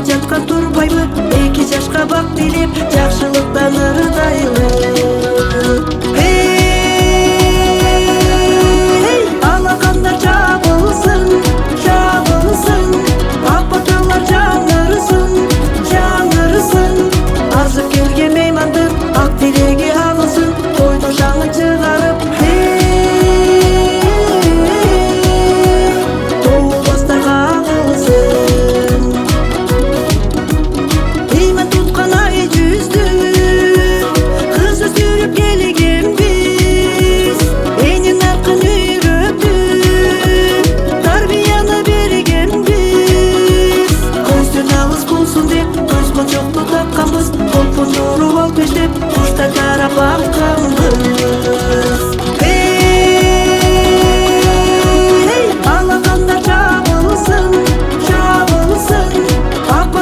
жаткан турбайбы, 2 жашка бак тилеп, жакшылыктан ырдайлы. Алакандар жабылсын, жабылсын, ак-баталар жаңырсын, жаңырсын. Арзып келген меймандын ак тилеги алынсын, тойдун шаңын чыгарып, тоолбастар кагылсын. Мейман туткан ай жүздү, кыз өстүрүп келгенбиз, энин аркын үйрөтүп, тарбияны бергенбиз. Көздөн алыс болсун деп, көзмончокту такканбыз, толкундуру ал пештеп, кушта карап акканбыз. Алакандар жабылсын, жабылсын, ак